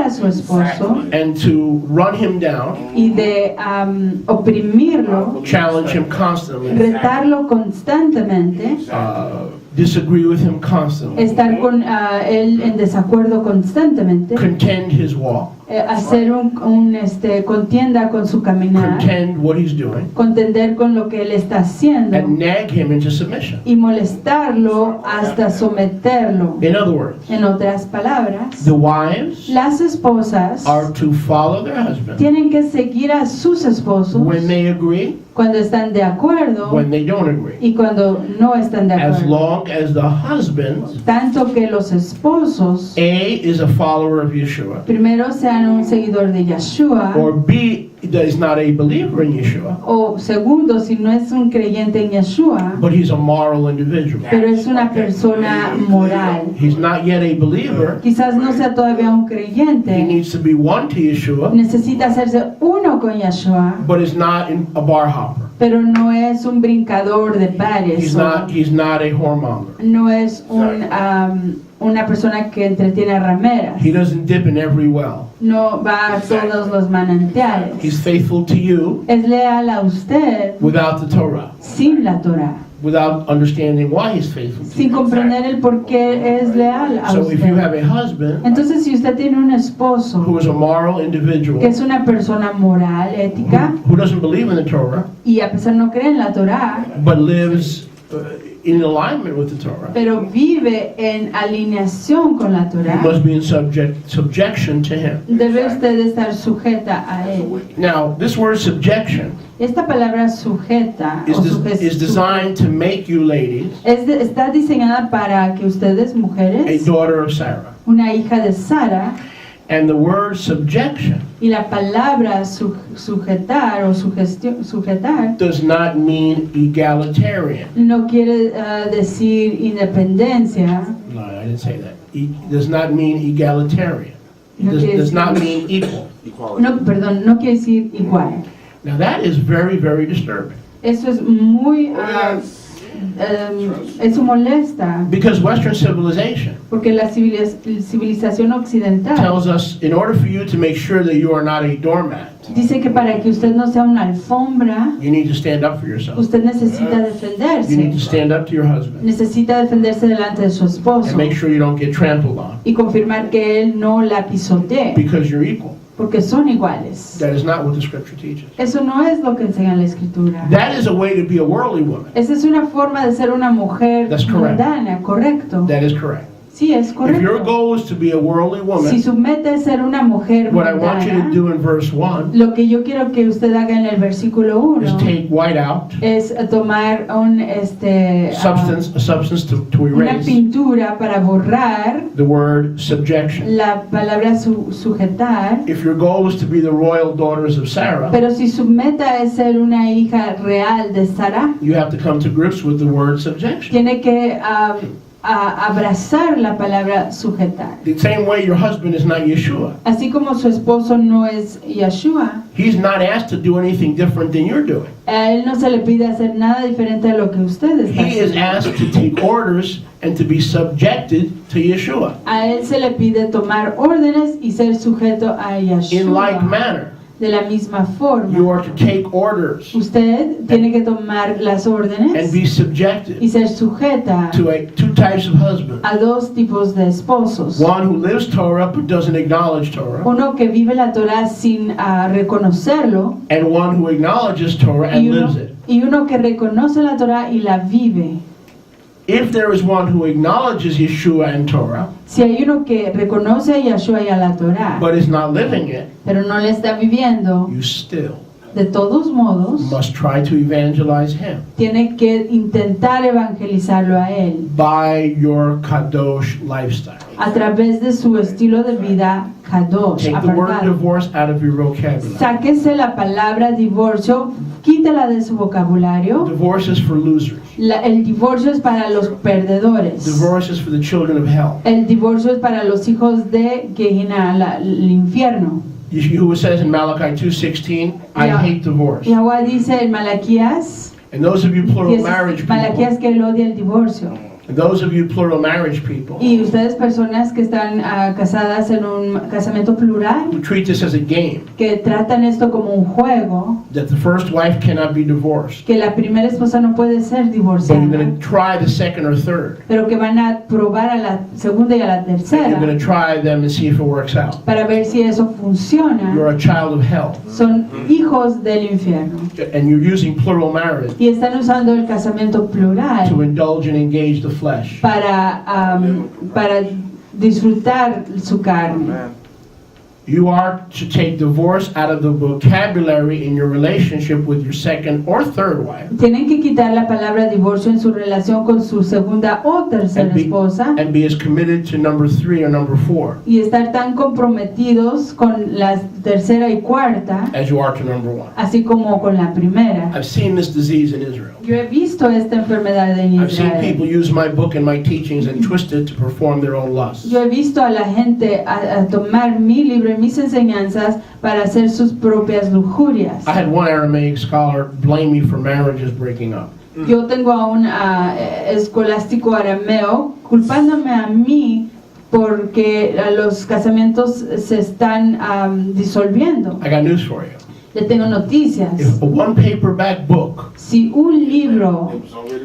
a su esposo and to run him down, y de oprimirlo, challenge him constantly, retarlo constantemente, disagree with him constantly, estar con él en desacuerdo constantemente, contend his walk, hacer contienda con su caminar, contend what he's doing, contender con lo que él está haciendo and nag him into submission. y molestarlo hasta someterlo. In other words, En otras palabras, the wives las esposas are to follow their husband tienen que seguir a sus esposos when they agree, cuando están de acuerdo when they don't agree, y cuando no están de as acuerdo. long as the husband, Tanto que los esposos A, is a follower of Yeshua, primero sean un seguidor de Yeshua, or B, is not a believer in Yeshua, o segundo, si no es un creyente en Yeshua, but he's a moral individual. pero es una persona moral. He's not yet a believer. Quizás no sea todavía un He creyente, needs to be one to Yeshua, necesita hacerse uno con Yeshua, but is not a bar hopper. pero no es un brincador de bares, He's not a whoremonger. no es una persona que entretiene a rameras, He doesn't dip in every well. no va a todos los manantiales, He's faithful to you es leal a usted without the Torah, sin la Torah, without understanding why he's faithful to sin you. comprender el por qué es leal a So if you have usted. a husband Entonces, si usted tiene un esposo who is a moral individual, que es una persona moral, ética, who doesn't believe in the Torah, y a pesar no cree en la Torah, but lives in alignment with the Torah, pero vive en alineación con la you Torah, must be in subjection to him. debe usted estar sujeta a él. Now, this word subjection Esta palabra sujeta o is designed to make you ladies está diseñada para que ustedes, a mujeres, daughter of Sarah. una hija de Sara, And the word subjection y la palabra sujetar o sujetar does not mean egalitarian. no quiere decir independencia, No, I didn't say that. Does not mean egalitarian. No It quiere does not decir- mean equal. no, perdón, no quiere decir igual. Now that is very, very disturbing. Eso es muy, eso molesta, Because Western civilization porque la civilización occidental tells us in order for you to make sure that you are not a doormat, dice que para que usted no sea una alfombra, you need to stand up for yourself. usted necesita You need to defenderse, stand up to your husband necesita defenderse delante de su esposo and make sure you don't get trampled on y confirmar que él no la pisotee, because you're equal. porque son iguales. That is not what the scripture teaches. Eso no es lo que enseña la escritura. That is a way to be a worldly woman. Esa es una forma de ser una mujer That's correct. mundana, correcto. That is correct. Sí, es If your correcto. goal is to be a worldly Si woman, su meta es ser una mujer what I want you to mundana, do in verse 1 lo que yo quiero que usted haga en el versículo is 1 take white out, es tomar a substance to una erase pintura para borrar the word subjection. la palabra sujetar, If your goal is to be the royal daughters of Sarah, pero si su meta es ser una hija real de Sara, you have to come to grips with the word subjection. tiene que abrazar la palabra sujetar. The same way your husband is not Yeshua. Así como su esposo no es Yeshua, He's not asked to do anything different than you're doing. a él no se le pide hacer nada diferente a lo que usted está He is haciendo. asked to take orders and to be subjected to Yeshua. A él se le pide tomar órdenes y ser sujeto a In like Yeshua. manner, De la misma you forma, are to take orders usted tiene que tomar las and órdenes be subjected y ser sujeta to two types of husbands. a dos tipos de esposos. One who lives Torah but doesn't acknowledge Torah, Uno que vive la Torah sin reconocerlo and one who acknowledges Torah and lives it. y uno que reconoce la Torah y la vive. If there is one who acknowledges Yeshua and Torah Si hay uno que reconoce a Yeshua y a la Torah, but is not living it, pero no le está viviendo, you still de todos modos, must try to evangelize him tiene que intentar evangelizarlo a él by your kadosh lifestyle. a través de su estilo de vida kadosh, Take the word apartado. divorce out of your vocabulary. Sáquese la palabra divorcio, quítela de su vocabulario. Divorce is for losers. El divorcio es para los perdedores. Divorce is for the children of hell. El divorcio es para los hijos de Gehenna, el infierno. Yeshua says in Malachi 2:16, I Yeah. hate divorce. Yahweh dice en Malaquías, And those of you plural marriage people, Malaquías que él odia el divorcio. And those of you plural marriage people Y ustedes personas que están casadas en un casamiento plural, who treat this as a game, que tratan esto como un juego, that the first wife cannot be divorced, que la primera esposa no puede ser but you're divorciada, going to try the second or third. pero que van a probar a la segunda y a la And you're tercera going to try them and see if it works out. para ver si eso funciona. You're a child of hell, Son hijos del infierno and you're using plural marriage y están usando el casamiento to plural indulge and engage the flesh. para disfrutar su carne. You are to take divorce out of the vocabulary in your relationship with your second or third wife, Tienen que quitar la palabra divorcio en su relación con su segunda o tercera esposa and be as committed to number 3 or number 4 y estar tan comprometidos con la tercera y cuarta, as you are to number 1. así como con la primera. I've seen this disease in Israel. Yo he visto esta enfermedad en I've seen people Israel. use my book and my teachings and twist it to perform their own lusts. Yo he visto a la gente a tomar mi libro y mis enseñanzas para hacer sus propias lujurias. I had one Aramaic scholar blame me for marriages breaking up. Yo tengo a un escolástico arameo culpándome a mí porque los casamientos se están disolviendo. I got news for you. Le tengo noticias. If a one paperback book Si un libro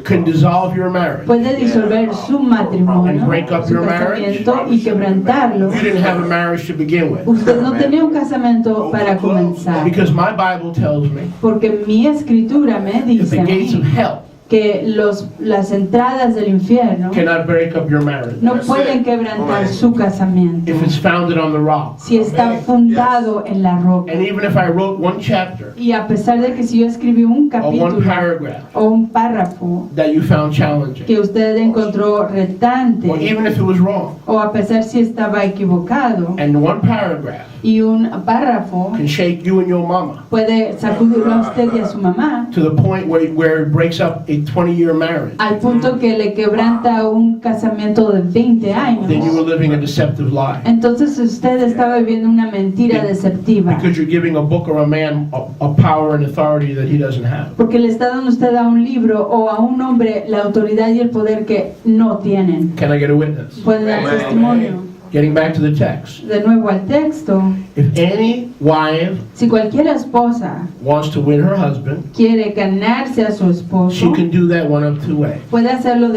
can dissolve your marriage, puede disolver su matrimonio, And break up su your marriage. casamiento y quebrantarlo, you didn't have a marriage to begin with. usted no tenía un casamiento para comenzar. Because my Bible tells me Porque mi escritura me that dice the a gates of mí hell que las entradas del infierno cannot break up your marriage no pueden quebrantar su casamiento if it's founded on the rock. si está fundado en la roca. And even if I wrote one chapter Y a pesar de que si yo escribí un or one capítulo paragraph o un párrafo that you found challenging, que usted encontró retante, or even if it was wrong, o a pesar si estaba equivocado, and one paragraph y un párrafo can shake you and your mama puede sacudirlo a usted y a su mamá, to the point where it breaks up a 20-year marriage, al punto que le quebranta un casamiento de 20 then you were años, living a deceptive lie. entonces usted está viviendo una mentira deceptiva, Because you're giving a book or a man a power and authority that he doesn't have. porque le está dando usted a un libro o a un hombre la autoridad y el poder que no tienen. Can I get a witness? Puede dar testimonio. Getting back to the text. De nuevo al texto, If any wife si cualquier esposa wants to win her husband, quiere ganarse a su she esposo, can do that one of two ways. puede hacerlo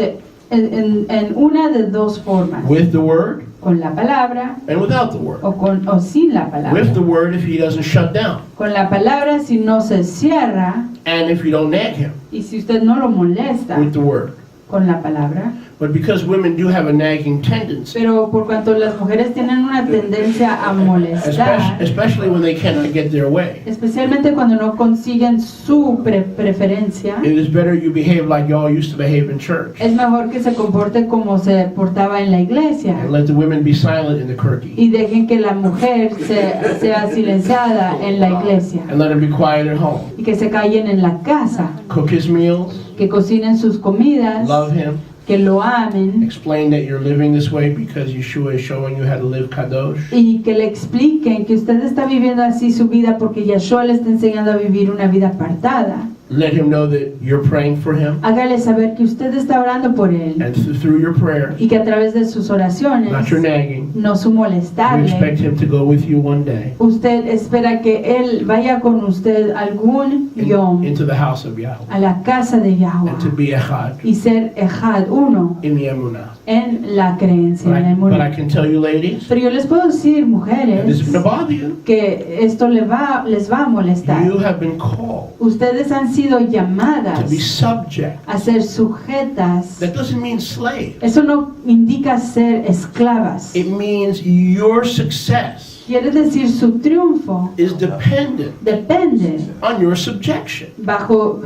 en una de dos formas, With the word con la palabra and without the word. o sin la palabra. With the word if he doesn't shut down. Con la palabra si no se cierra And if you don't nag him y si usted no lo molesta with the word. con la palabra. But because women do have a nagging tendency, Pero por cuanto las mujeres tienen una tendencia a molestar, especially when they cannot get their way, especialmente cuando no consiguen su preferencia, it is better you behave like y'all used to behave in church. es mejor que se comporte como se portaba en la iglesia And let the women be silent in the kirky. y dejen que la mujer sea silenciada en la iglesia And let her be quiet at home. y que se callen en la casa, Cook his meals, que cocinen sus comidas, love him, que lo amen explain that you're living this way because Yeshua is showing you how to live kadosh. y que le expliquen que usted está viviendo así su vida porque Yeshua le está enseñando a vivir una vida apartada. Let him know that you're praying for him, Hágale saber que usted está orando por él and through your prayers, y que a través de sus oraciones, not your nagging, no su you molestarle, expect him to go with you one day usted espera que él vaya con usted algún yom into the house of Yahweh a la casa de Yahweh and to be echad y ser ejad, uno, in the emunah. en la creencia, en la But I emuná. can tell you, ladies, Pero yo les puedo decir, and this is mujeres, going to bother you. que esto les va a molestar. You have been called Ustedes han sido to llamadas be subject. a ser sujetas. That doesn't mean slave. Eso no indica ser esclavas. It means your success Quiere decir su triunfo is dependent depende on your subjection.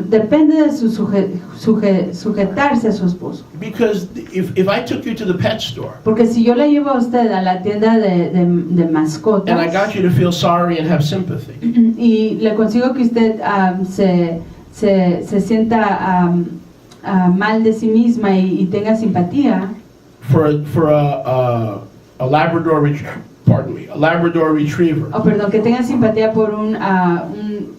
depende de su sujetarse a su esposo. Because if I took you to the pet store Porque si yo la llevo a usted a la tienda de and I mascotas got you to feel sorry and have sympathy, y le consigo que usted se sienta mal de sí misma y tenga simpatía for a Labrador a Labrador Retriever perdón, que tenga simpatía por un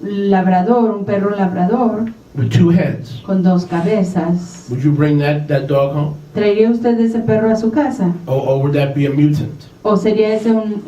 labrador, un perro labrador with two heads, con dos cabezas, would you bring that dog home? ¿traería usted ese perro a su casa? Or would that be a mutant? ¿O sería ese un